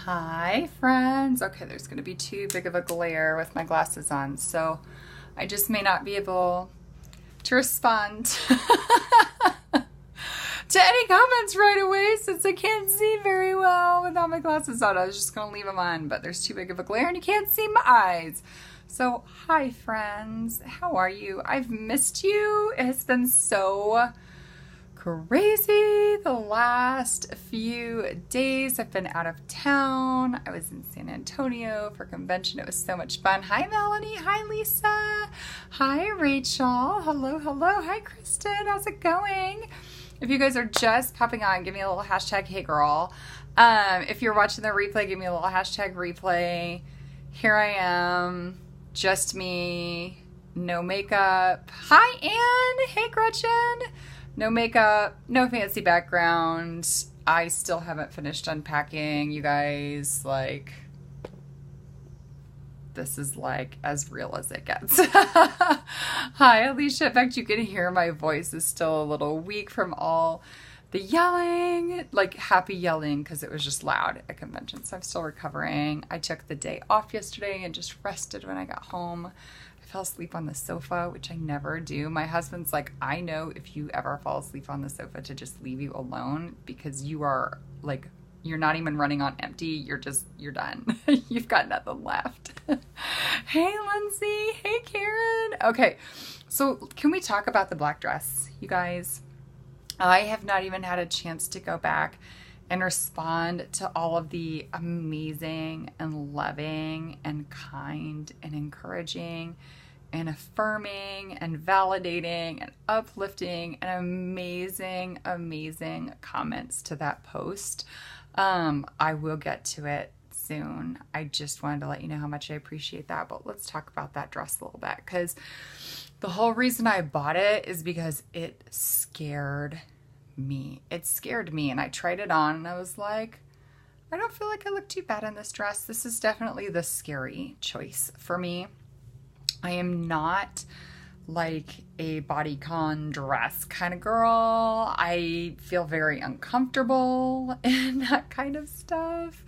Hi, friends. Okay, there's going to be too big of a glare with my glasses on, so I just may not be able to respond to any comments right away since I can't see very well without my glasses on. I was just going to leave them on, but there's too big of a glare and you can't see my eyes. So, hi, friends. How are you? I've missed you. It's been so crazy the last few days. I've been out of town. I was in San Antonio for convention. It was so much fun. Hi, Melanie. Hi, Lisa. Hi, Rachel. Hello, hello. Hi, Kristen. How's it going? If you guys are just popping on, give me a little hashtag hey girl. If you're watching the replay, give me a little hashtag replay. Here I am, just me, no makeup. Hi, Anne. Hey, Gretchen. No makeup, no fancy background. I still haven't finished unpacking. You guys, like, this is like as real as it gets. Hi, Alicia. In fact, you can hear my voice is still a little weak from all the yelling, like happy yelling, because it was just loud at convention. So I'm still recovering. I took the day off yesterday and just rested when I got home. I fell asleep on the sofa, which I never do. My husband's like, I know if you ever fall asleep on the sofa to just leave you alone, because you are like, you're not even running on empty. You're done. You've got nothing left. Hey, Lindsay. Hey, Karen. Okay. So can we talk about the black dress, you guys? I have not even had a chance to go back and respond to all of the amazing and loving and kind and encouraging and affirming and validating and uplifting and amazing, amazing comments to that post. I will get to it soon. I just wanted to let you know how much I appreciate that, but let's talk about that dress a little bit, because the whole reason I bought it is because it scared me. It scared me, and I tried it on and I was like, I don't feel like I look too bad in this dress. This is definitely the scary choice for me. I am not like a bodycon dress kind of girl. I feel very uncomfortable in that kind of stuff.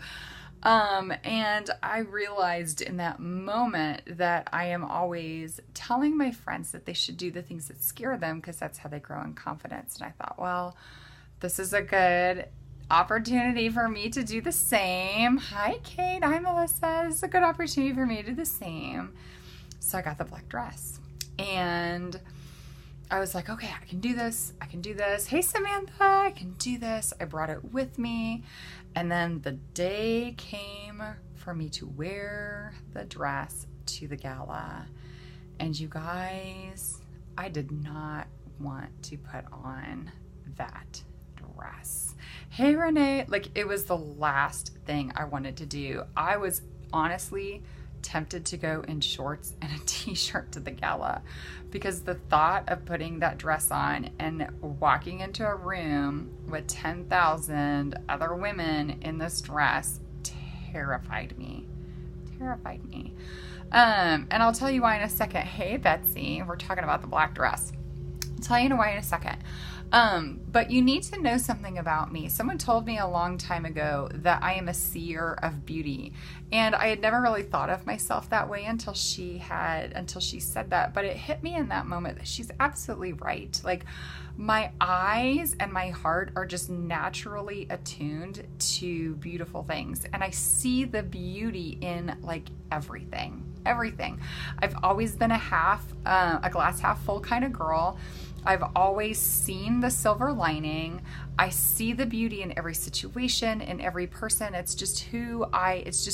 And I realized in that moment that I am always telling my friends that they should do the things that scare them, because that's how they grow in confidence. And I thought, well, this is a good opportunity for me to do the same. Hi, Kate. Hi, Melissa. This is a good opportunity for me to do the same. So I got the black dress and I was like, okay, I can do this. I can do this. Hey, Samantha, I can do this. I brought it with me. And then the day came for me to wear the dress to the gala. And you guys, I did not want to put on that dress. Hey, Renee, like, it was the last thing I wanted to do. I was honestly tempted to go in shorts and a t-shirt to the gala, because the thought of putting that dress on and walking into a room with 10,000 other women in this dress terrified me. And I'll tell you why in a second. Hey, Betsy, we're talking about the black dress. I'll tell you why in a second. But you need to know something about me. Someone told me a long time ago that I am a seer of beauty. And I had never really thought of myself that way until she said that. But it hit me in that moment that she's absolutely right. Like, my eyes and my heart are just naturally attuned to beautiful things. And I see the beauty in like everything. I've always been a glass half full kind of girl. I've always seen the silver lining. I see the beauty in every situation, in every person. It's just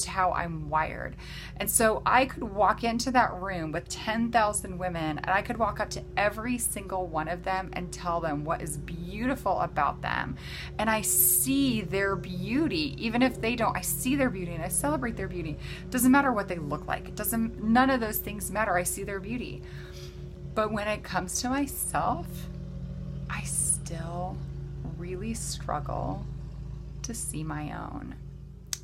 how I'm wired. And so I could walk into that room with 10,000 women and I could walk up to every single one of them and tell them what is beautiful about them. And I see their beauty, even if they don't, I see their beauty and I celebrate their beauty. Doesn't matter what they look like. None of those things matter. I see their beauty. But when it comes to myself, I still really struggle to see my own.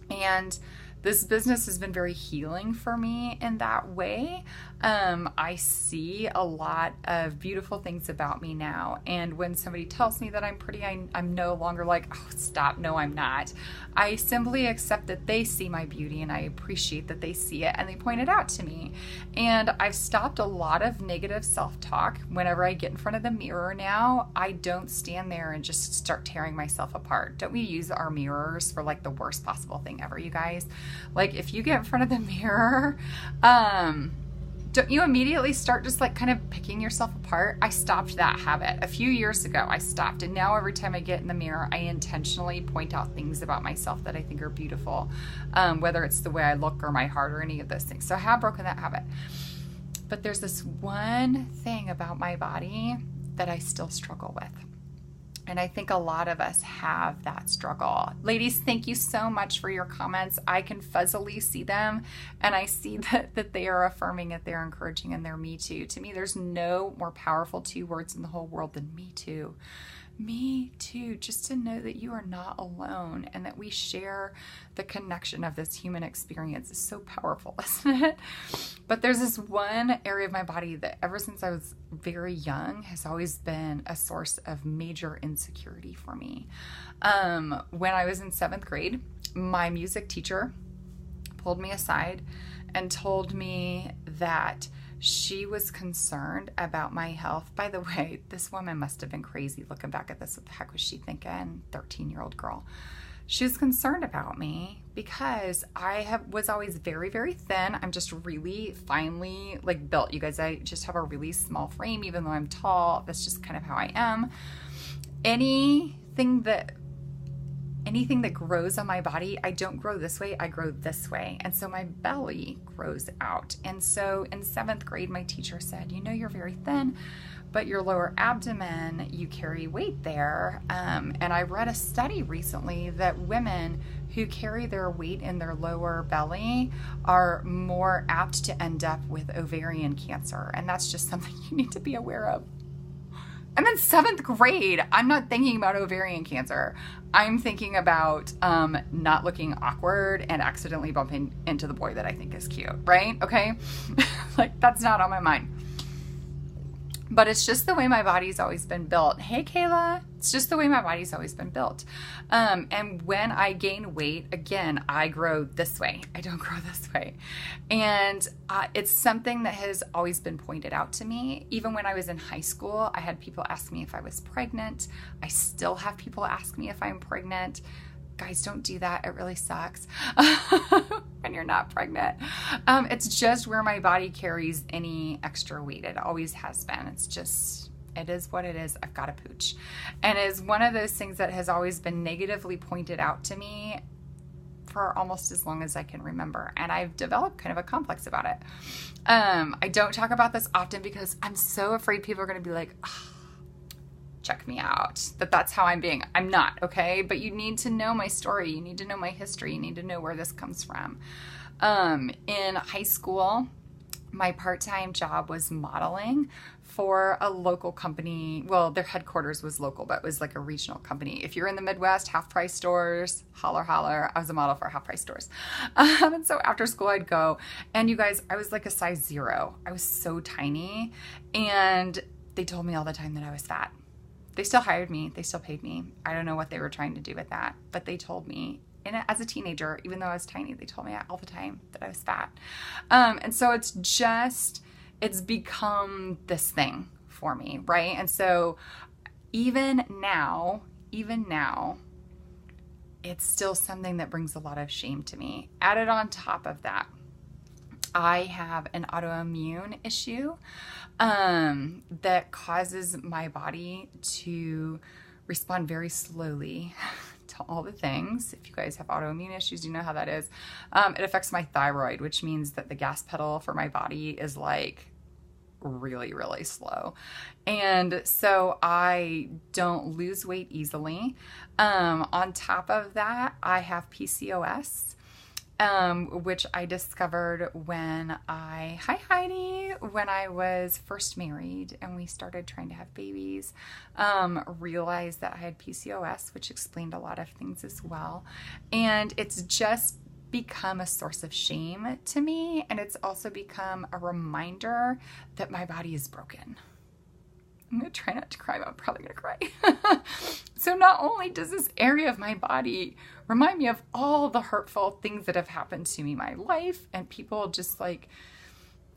And this business has been very healing for me in that way. I see a lot of beautiful things about me now. And when somebody tells me that I'm pretty, I'm no longer like, oh, stop. No, I'm not. I simply accept that they see my beauty and I appreciate that they see it and they point it out to me. And I've stopped a lot of negative self-talk. Whenever I get in front of the mirror now, I don't stand there and just start tearing myself apart. Don't we use our mirrors for like the worst possible thing ever, you guys? Like if you get in front of the mirror, don't you immediately start just like kind of picking yourself apart? I stopped that habit a few years ago. I stopped, and now every time I get in the mirror, I intentionally point out things about myself that I think are beautiful, whether it's the way I look or my heart or any of those things. So I have broken that habit. But there's this one thing about my body that I still struggle with. And I think a lot of us have that struggle. Ladies, thank you so much for your comments. I can fuzzily see them, and I see that they are affirming it, they're encouraging, and they're me too. To me, there's no more powerful 2 words in the whole world than me too. Me too, just to know that you are not alone and that we share the connection of this human experience is so powerful, isn't it? But there's this one area of my body that ever since I was very young has always been a source of major insecurity for me. When I was in 7th grade, my music teacher pulled me aside and told me that she was concerned about my health. By the way, this woman must have been crazy looking back at this. What the heck was she thinking? 13-year-old girl. She was concerned about me because I was always very, very thin. I'm just really finely like built. You guys, I just have a really small frame, even though I'm tall. That's just kind of how I am. Anything that grows on my body, I don't grow this way, I grow this way. And so my belly grows out. And so in 7th grade, my teacher said, you know, you're very thin, but your lower abdomen, you carry weight there. And I read a study recently that women who carry their weight in their lower belly are more apt to end up with ovarian cancer. And that's just something you need to be aware of. I'm in 7th grade. I'm not thinking about ovarian cancer. I'm thinking about not looking awkward and accidentally bumping into the boy that I think is cute, right? Okay? Like, that's not on my mind. But it's just the way my body's always been built. Hey, Kayla. It's just the way my body's always been built. And when I gain weight, again, I grow this way. I don't grow this way. And it's something that has always been pointed out to me. Even when I was in high school, I had people ask me if I was pregnant. I still have people ask me if I'm pregnant. Guys, don't do that. It really sucks when you're not pregnant. It's just where my body carries any extra weight. It always has been. It is what it is. I've got a pooch. And it is one of those things that has always been negatively pointed out to me for almost as long as I can remember. And I've developed kind of a complex about it. I don't talk about this often because I'm so afraid people are going to be like, oh, check me out, that's how I'm being. I'm not, okay? But you need to know my story. You need to know my history. You need to know where this comes from. In high school, my part-time job was modeling for a local company. Well, their headquarters was local, but it was like a regional company. If you're in the Midwest, Half Price stores, holler, holler. I was a model for Half Price stores. And so after school, I'd go. And you guys, I was like a size 0. I was so tiny. And they told me all the time that I was fat. They still hired me. They still paid me. I don't know what they were trying to do with that, but they told me. And as a teenager, even though I was tiny, they told me all the time that I was fat. And so it's become this thing for me, right? And so even now, it's still something that brings a lot of shame to me. Added on top of that, I have an autoimmune issue that causes my body to respond very slowly to all the things. If you guys have autoimmune issues, you know how that is. It affects my thyroid, which means that the gas pedal for my body is like really, really slow. And so I don't lose weight easily. On top of that, I have PCOS. Which I discovered when hi Heidi, when I was first married and we started trying to have babies, realized that I had PCOS, which explained a lot of things as well. And it's just become a source of shame to me, and it's also become a reminder that my body is broken. I'm going to try not to cry, but I'm probably going to cry. So not only does this area of my body remind me of all the hurtful things that have happened to me in my life, and people just like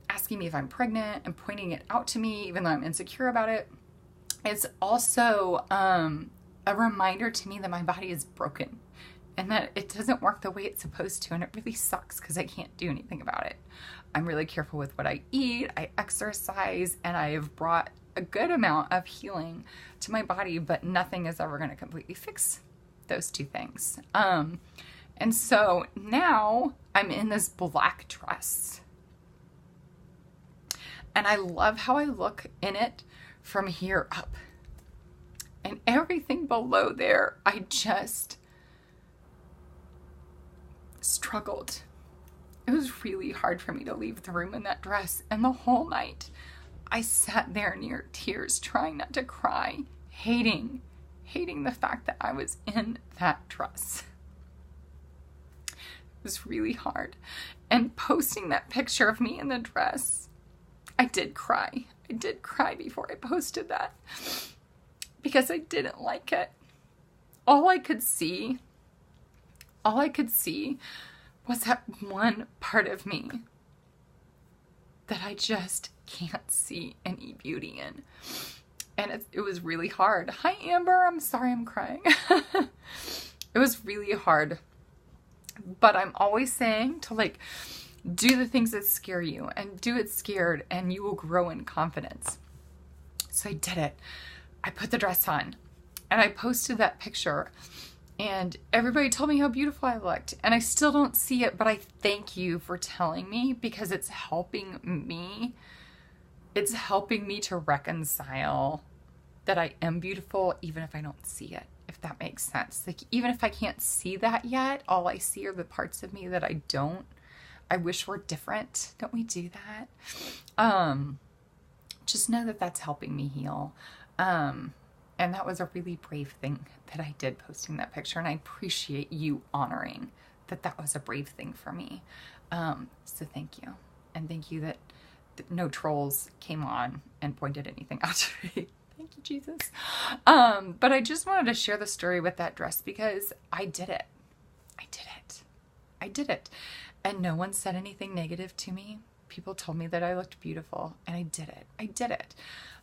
asking me if I'm pregnant and pointing it out to me, even though I'm insecure about it, it's also a reminder to me that my body is broken and that it doesn't work the way it's supposed to. And it really sucks because I can't do anything about it. I'm really careful with what I eat. I exercise, and I have brought a good amount of healing to my body, but nothing is ever going to completely fix those two things. And so now I'm in this black dress, and I love how I look in it from here up. And everything below there, I just struggled. It was really hard for me to leave the room in that dress. And the whole night, I sat there near tears, trying not to cry, hating the fact that I was in that dress. It was really hard. And posting that picture of me in the dress, I did cry. I did cry before I posted that because I didn't like it. All I could see was that one part of me that I just can't see any beauty in. And it was really hard. Hi, Amber. I'm sorry I'm crying. It was really hard. But I'm always saying to like, do the things that scare you and do it scared, and you will grow in confidence. So I did it. I put the dress on and I posted that picture, and everybody told me how beautiful I looked, and I still don't see it, but I thank you for telling me, because it's helping me. It's helping me to reconcile that I am beautiful even if I don't see it, if that makes sense. Like, even if I can't see that yet, all I see are the parts of me that I wish were different. Don't we do that? Just know that that's helping me heal. And that was a really brave thing that I did, posting that picture. And I appreciate you honoring that that was a brave thing for me. So thank you. And thank you that no trolls came on and pointed anything out to me. Thank you, Jesus. But I just wanted to share the story with that dress because I did it. I did it. I did it. And no one said anything negative to me. People told me that I looked beautiful, and I did it. I did it.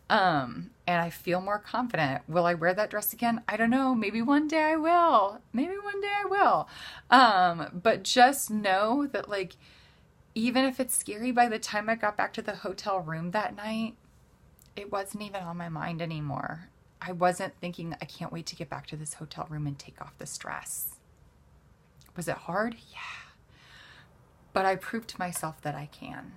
And I feel more confident. Will I wear that dress again? I don't know. Maybe one day I will. Maybe one day I will. But just know that, like, even if it's scary, by the time I got back to the hotel room that night, it wasn't even on my mind anymore. I wasn't thinking, I can't wait to get back to this hotel room and take off this dress. Was it hard? Yeah. But I proved to myself that I can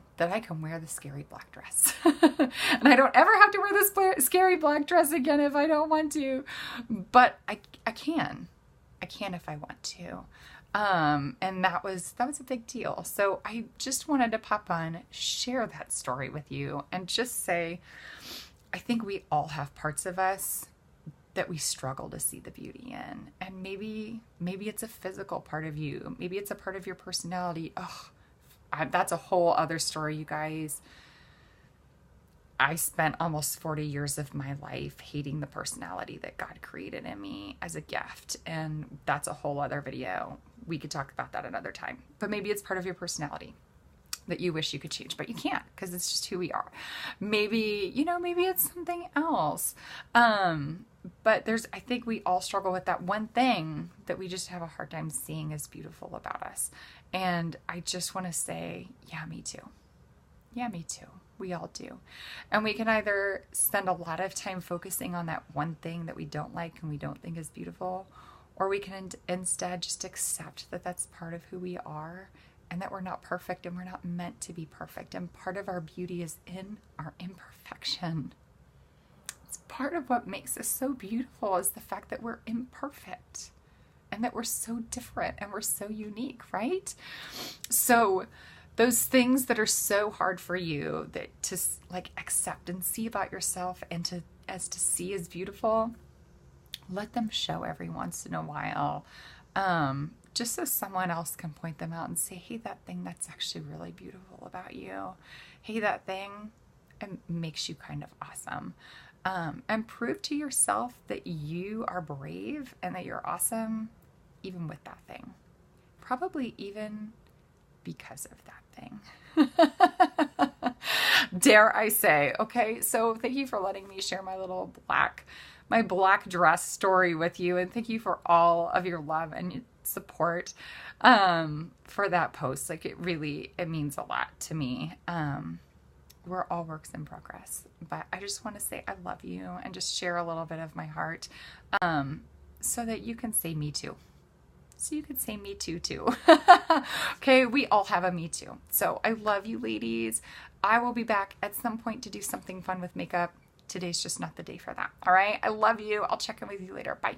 wear the scary black dress. And I don't ever have to wear this scary black dress again if I don't want to. But I can. I can if I want to. And that was a big deal. So I just wanted to pop on, share that story with you, and just say, I think we all have parts of us that we struggle to see the beauty in. And maybe it's a physical part of you. Maybe it's a part of your personality. Oh, that's a whole other story, you guys. I spent almost 40 years of my life hating the personality that God created in me as a gift. And that's a whole other video. We could talk about that another time. But maybe it's part of your personality that you wish you could change, but you can't, because it's just who we are. Maybe it's something else. But I think we all struggle with that one thing that we just have a hard time seeing as beautiful about us. And I just want to say, yeah, me too. Yeah, me too. We all do. And we can either spend a lot of time focusing on that one thing that we don't like and we don't think is beautiful, or we can instead just accept that that's part of who we are, and that we're not perfect and we're not meant to be perfect. And part of our beauty is in our imperfection. It's part of what makes us so beautiful, is the fact that we're imperfect and that we're so different and we're so unique, right? So those things that are so hard for you that to like accept and see about yourself and to see as beautiful, let them show every once in a while. just so someone else can point them out and say, hey, that thing that's actually really beautiful about you. Hey, that thing, it makes you kind of awesome. And prove to yourself that you are brave and that you're awesome, even with that thing. Probably even because of that thing. Dare I say. Okay, so thank you for letting me share my little my black dress story with you, and thank you for all of your love and support for that post. Like, it means a lot to me. We're all works in progress, but I just want to say I love you and just share a little bit of my heart, so that you can say me too. So you could say me too. Okay, we all have a me too. So I love you, ladies. I will be back at some point to do something fun with makeup. Today's just not the day for that. All right, I love you. I'll check in with you later. Bye.